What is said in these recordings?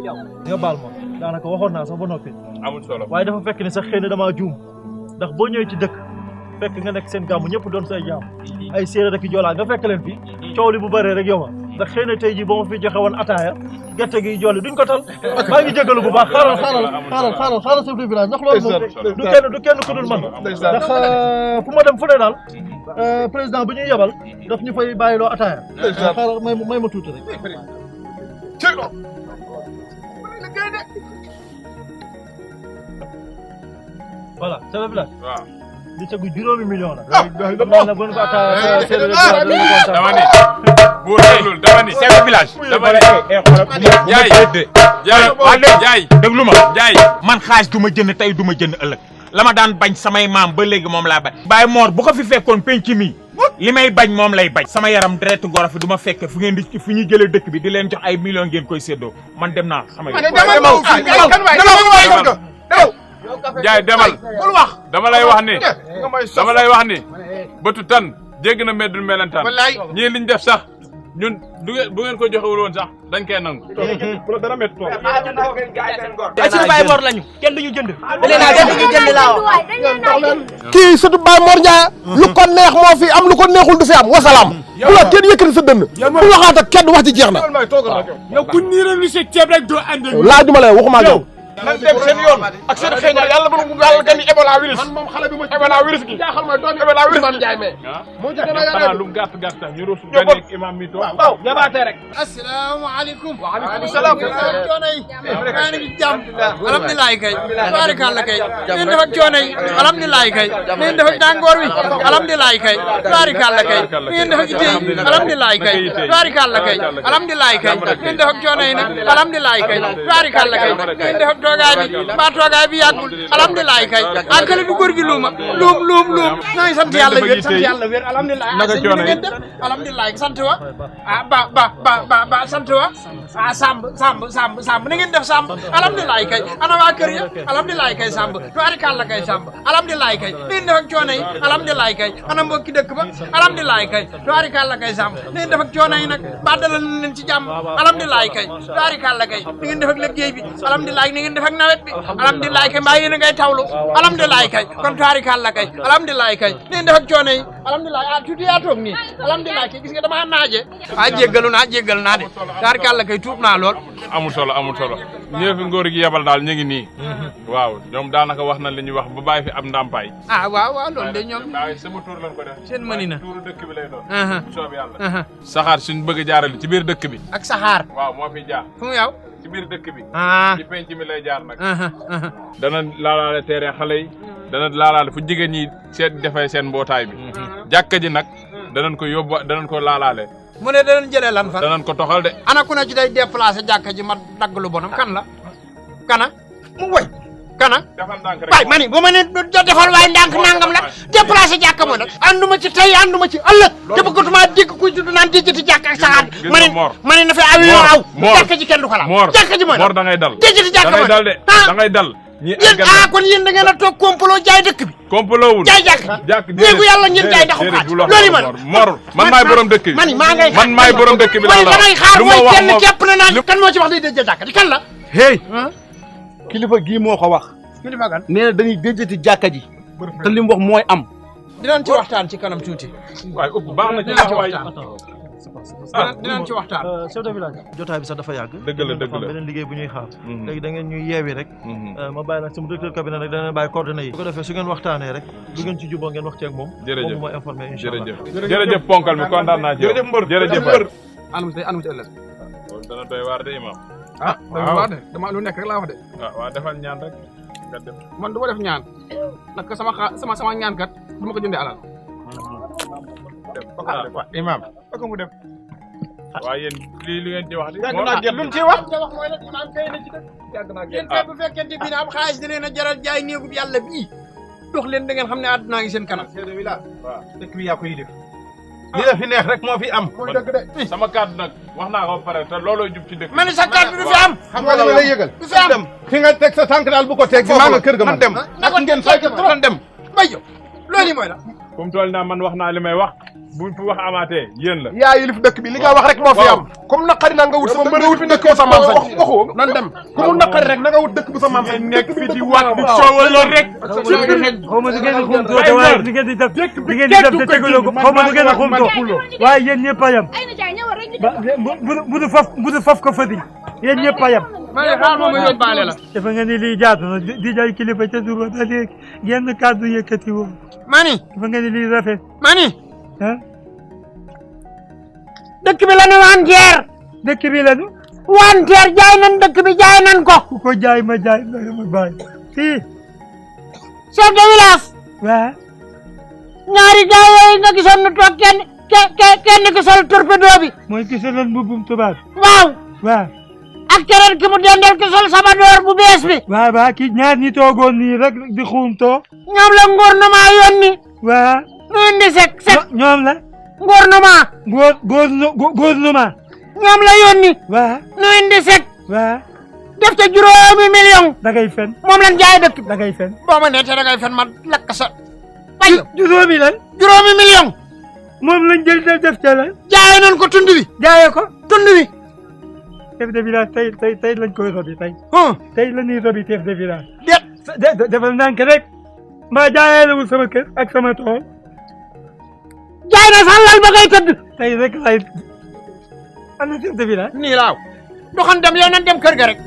nga baal ma daanaka waxoon naa sax ba noppi. amul solo waaye dafa fekk ni sax xëy na damaa juum ndax boo ñëwee ci dëkk fekk nga nekk seen gàmmu ñëpp doon say jaam ay séeréer ak i joolaa nga fekk leen fi coow li bu bëree rek yow ma ndax xëy na tey jii ba ma fi joxe woon ataaya gerte gi jooli duñ ko tal maa ngi jégalu bu baax xaaral chef de village ndax loolu moom du kenn ku dul man ndax fu ma dem fu ne daal président bu ñuy yebal daf ñu fay bàyyiloo ataaya xaaral may ma tuuti rek voilà chef de village waaw li tegu juróomi million la na bon ko ataaya dama ni bu déglul dama ni chef de village dama ni jaay déglu ma jaay man xaalis du ma jënd tey du ma jënd ëllëg la ma daan bañ samay maam ba léegi moom laa bañ Baye Mor bu ko fi fekkoon penc mi li may bañ moom lay bañ sama yaram deretu goro fi du ma fekke fu ngeen di fu ñu jëlee dëkk bi di leen jox ay millions ngeen koy séddoo man dem naa sama jaay demal bul wax dama lay wax ni bëtu tan jégg na meddul melentaan ñii liñ def sax ñun bu ngeen ko joxewul woon sax dañ koy nangu bu la dara met toog ay suñu Baye Mor lañu kenn duñu jënd dañu jënd laa kii surtout Baye Mor Ndiaye lu ko neex moo fi am lu ko neexul du fi am wasalaam bu la kenn yëkkati sa dënn bu waxaat ak kenn wax ci jeex na yow ku niiral ni sa ceeb rek doo ànd laajuma la waxuma ak yow nan dem seen yoon ak seen xeeñal yàlla bu yàlla gën Ebola virus man moom xale bi ma Ebola virus gi jaaxal mooy doon Ebola virus man Ndiaye mais moo ci gën a xanaa lu gàtt gàtt ñu ruus ganeeg imam mi toog waaw yabaate rek asalaamaaleykum waaleykum salaam coono yi maa ngi jàmm alhamdulilah kay tabaarikàlla kay ngeen def ak coono yi alhamdulilah kay ngeen def ak tàngoor wi alhamdulilah kay tabaarikàlla kay ngeen def ak ite yi alhamdulilah kay tabaarikàlla kay alhamdulilah kay ngeen def ak coono yi nag alhamdulilah kay tabaarikàlla kay ngeen def ak toogaay bi mbaa toogaay bi yàggul alhamdulilah kay ak kële du góor gi luuma luum ñoo ngi sant yàlla wér alhamdulilah naka coono yi alhamdulilah sant wa ba sant wa samb na ngeen def samb alhamdulilah kay ana waa kër ya alhamdulilah kay samb tubaarikàlla kay samb alhamdulilah kay ngeen def ak coono yi alhamdulilah kay ana mbokki dëkk ba alhamdulilah kay tubaarikàlla kay samb ngeen def ak coono yi nag ba dalal leen ci jàmm alhamdulilah kay tubaarikàlla kay ni ngeen def ak liggéey bi alhamdulilah ni ngeen def ak nawet bi alhamdulilah kay mbaa yéen a ngay tawlu alhamdulilah kay kon tubaarikàlla kay alhamdulilah kay ni ngeen def ak coono yi alhamdulilah tuuti yaa toog nii alhamdulilah kay gis nga dama naaje jéggal naa de tubaarikàlla kay tuub naa lool amul solo ñëw fi ngóor gi yebal daal ñu ngi nii waaw ñoom daanaka wax na li ñuy wax ba bàyyi fi ab ndàmpaay waaw loolu de ñoom waaye sama tur lañ ko def seen mëni na tuuru dëkk bi lay doon soob yàlla saxaar suñ bëgg a jaarale ci biir dëkk bi ak saxaar waaw moo fi jaar fu mu yow ci biir dëkk bi ci penc mi lay jaar nag dana laalaale terrain xale yi dana laalaale fu jigéen ñi seet defee seen mbootaay bi jàkka ji nag danañ ko yóbbu danañ ko laalaale mu ne danañ jëlee lan fan danañ ko toxal de ana ku ne ci day déplacé jàkka ji ma dagg lu bonam kan la kana mu way kana defal ndànk rek waay ma ni bu ma ne defal waay ndànk nangam la déplacé jàkka mooy nag ànduma ci tey ànduma ci ëllëg te bëggatuma dégg kuy tudd naan déjjati jàkka ak saxaat ma ne na fi avion aw jàkka ji kenn du ko laal jàkka ji mooy Mor da ngay dal déjjati jàkka mooy dal de da ngay dal yéen kon yéen da ngeen a toog complot jaay dëkk bi complot wul jaay jàkk néegu yàlla ngeen jaay daxu xaat loolu man maay borom dëkk bi man maay borom dëkk bi mooy da ngay xaar mooy kenn képp na naan kan moo ci wax day déjjati jàkka ji kan la hey kilifa gii moo ko wax kilifa gan nee na dañuy déjjati jàkka ji te li mu wax mooy am dinañ ci waxtaan ci kanam tuuti waay upp baax na ci dinañ ci waxtaan chef de village jotaay bi sax dafa yàgg dëgg la beneen liggéey bu ñuy xaar léegi da ngeen ñuy yeewi rek ma bàyyi nag sama directeur cabinet rek dana bàyyi coordonnées yi bu ko defee su ngeen waxtaanee rek lu ngeen ci juboo ngeen wax ci ak moom moom mooy informé incha allah jërëjëf ponkal mi kontaan naa ci jërëjëf mbër jërëjëf mbër anum ci ëllëg dana doy waar de imam dama wax de dama lu nekk rek laa wax de waaw defal ñaan rek nga def man du ma def ñaan nag sama ñaan kat du ma ko jëndee alal imam ak mu def waaw yéen lii li ngeen ci wax lu ci wax mooy nag imam kay na ci dëkk yéen kay bu fekkente bi ne am xaalis di leen a jaral jaay néegub yàlla bii dox leen da ngeen xam ne àdduna ngi seen kanam waaw dëkk bi yaa koy def li la fi neex rek moo fi am mooy dëgg de sama kàddu nag wax naa ko ba pare te looloo jub ci dëkk ma ne sa kàddu du fi am xam nga li ma lay yëgal du fi am fi nga teg sa tànk daal bu ko teg maa nga kër ga man dem ak ngeen fay ko trop dem bay yow loolu mooy la comme tool naa man wax naa li may wax bu fi wax amaatee yéen la. yaa yilif dëkk bi li nga wax rek moo fi am. comme naqari na nga wut sa dëkk bu sa maam sañ. nan dem ku mu naqari rek na nga wut dëkk bu sa maam sañ. nekk fi di wax di coowal lool rek. xaw ma du ngeen di xumtoo te waaye di ngeen di def te tegaloo ko xaw ma du ngeen di xumtoo waaye yéen ñëpp a yem bu du faf ko fëti yéen ñëpp a yem. ma ne xaar moom ma yóbbaale la. dafa nga ni lii jaatu na di jaay kilifa ca suba ba léegi genn kàddu yëkkati woo. mani dafa nga ni lii rafet. mani ah dëkk bi la nu wanteer. dëkk bi la nu. wanteer jaay nan dëkk bi jaay nan ko. ku ko jaay ma jaay ma bàyyi. fii. chef de village. waaw. ñaari gars yooyu nga gisoon nu toog kenn ki sol torpedo bi. mooy ki soloon mbubbum tubaab. waaw. waaw. ak keneen ki mu dendal ki sol sabadoor bu bees bi. waaw ki ñaar ñi toogoon nii rek di xuumtoo. ñoom la gouvernement yónni. waaw. nu indi sek. ñoom la. gouvernement. gouvernement. ñoom la yónni. waaw. nu indi sek. waaw. def ca juróomi million. da ngay fen. moom lañ jaay dëkk. da ngay fen. boo ma nee te da ngay fen ma lakk sa. bay juróomi lan. juróomi million. moom lañ jël def ca la. jaay nañ ko tund wi. jaayee ko. tund wi. chef de village tey lañ koy robi tey. tey la ñuy robi chef de village. defal ndànk rek. mbaa jaayalewul sama kër ak sama tool. jaay na sax lal ba ngay tëdd. tey rek lay am na chef de village. nii laaw. doxan dem yow nan dem kër ga rek.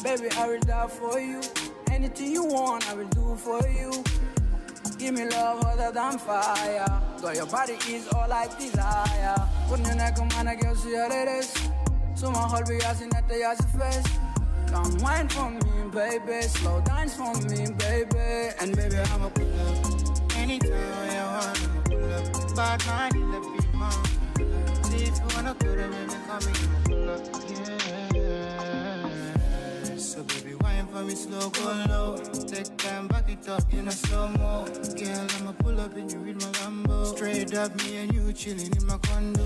Baby, I will die for you. Anything you want, I will do for you. Give me love hotter than fire. Girl, your body is all I desire. Put your neck on my girl, see how it is. So my heart be asking at the ass face. Come wine for me, baby. Slow dance for me, baby. And baby, I'm a pull up. Anytime you want, I'm a pull up. Bad mind, let me mom. See if you wanna put it, baby, come in, pull up. So baby, wine for me, slow, go low. Take time, back it up in a slow-mo. Girl, I'ma pull up in you with my Lambo. Straight up, me and you chilling in my condo.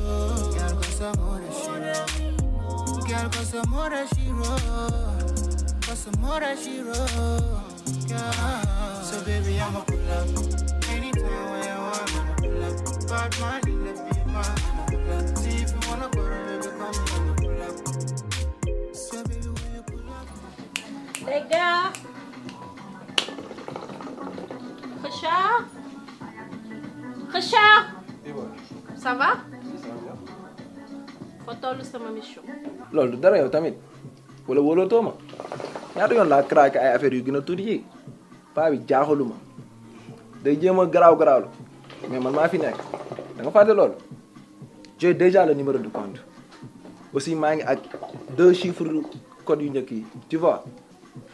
Girl, cause some more that she roll. Girl, cause some more that she roll. Cause some more that she roll. Girl, so baby, I'ma pull up. Anytime when you want, I'ma pull up. Bad money, let me man. Pull up. See if you wanna go to baby, come here, I'ma pull up. So baby, when you pull up. Les gars, Richard, Richard, ça va? Fa tollu sama mission. loolu dara yow tamit wala wóolootoo ma ñaata yoon laa craqué ay affaires yu gën a tuuti yi paa bi jaaxaluma day jéem a garaaw mais man maa fi nekk da nga fàtte loolu j'ai déjà le numéro de compte aussi maa ngi ak 2 chiffres code yu njëkk yi tu vois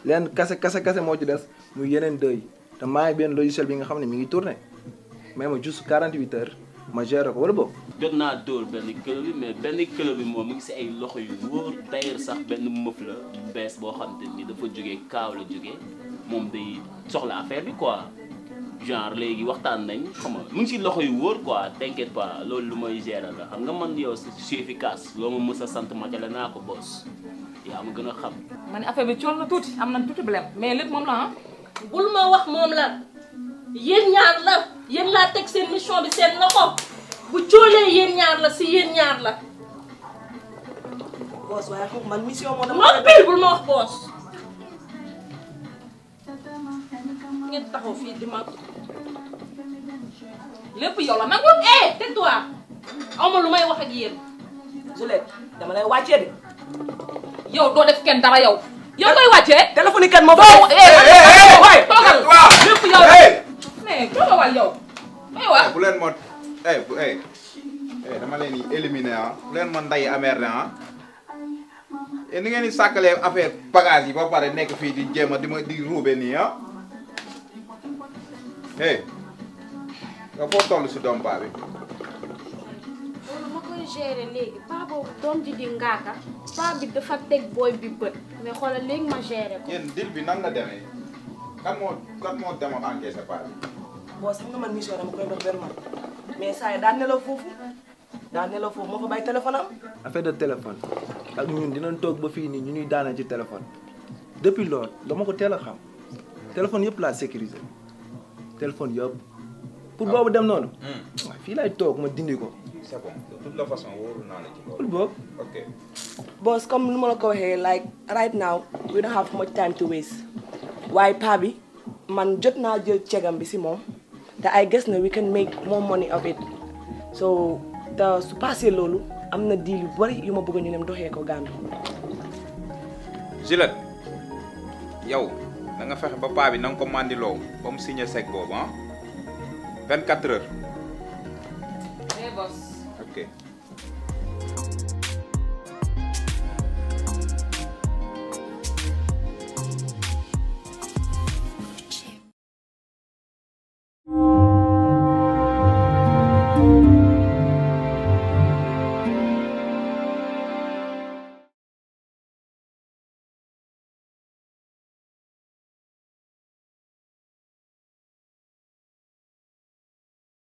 leen kase moo ci des muy yeneen 2 yi te maa ngi benn logiciel bi nga xam ne mi ngi tourné mais ma juste 48 heures ma géré ko wala boobu. jot naa dóor benn kilo bi mais benn kilo bi moom mu ngi si ay loxo yu wóor d'ailleurs sax benn mëf la bees boo xam te ni dafa jógee kaaw la jógee moom day soxla affaire bi quoi genre léegi waxtaan nañ xam nga mu ngi si loxo yu wóor quoi t'inquiète pas loolu lu may gérer la xam nga man yow je suis efficace loo ma mës a sant matale naa ko boss yaa ma gën a xam. ma ne affaire bi cool na tuuti am nañ tuuti blème mais lépp moom la ah. bul ma wax moom la yéen ñaar la yéen laa teg seen mission bi seen loxo bu coolee yéen ñaar la si yéen ñaar la. boss waaye foofu man mission moo dama. ma pire bul ma wax boss. ngeen taxaw fii di ma. lépp yow la nangul. tais-toi aw ma lu may wax ak yéen. Juliette dama lay wàccee de. yow doo def kenn dara yow. yow koy wàccee. téléphone kan moo fa. toogal lépp yow. mais toogal waay yow. aywa bu leen ma dama leen di éliminer ah bu leen ma nday amer ne ah et ni ngeen di sàkkalee affaire bagage yi ba pare nekk fii di jéem a di ruube nii ah nga foo toll si doom baa bi géré léegi paa boobu doom ji di ngaaka paa bi dafa teg booy bi bët mais xoolal léegi ma géré ko. yéen dil bi nan la demee kan moo demoon encaissé paa bi. boo sax nga man mission dama koy dox benn man mais saa yi daan nelaw foofu moo fa bàyyi téléphone am. affaire de téléphone ak ñun dinañ toog ba fii nii ñu ñuy daana ci téléphone depuis loolu dama ko teel a xam téléphone yëpp laa sécuriser téléphone yëpp pour boobu dem noonu. waaw fii laay toog ma dindi ko. c'est bon de toute la façon wóorul naa la ci loolu. pour boobu. ok. boss comme nu ma la ko waxee like right now we don't have much time to waste waaye paa bi man jot naa jël cegam bi si moom te I guess na we can make more money of it so te su passé loolu am na deal yu bari yu ma bëgg ñu dem doxee ko Gambie. Juliette yow da nga fexe ba paa bi na nga ko mandiloo ba mu signé sec boobu ah 24 heures. boss. ok.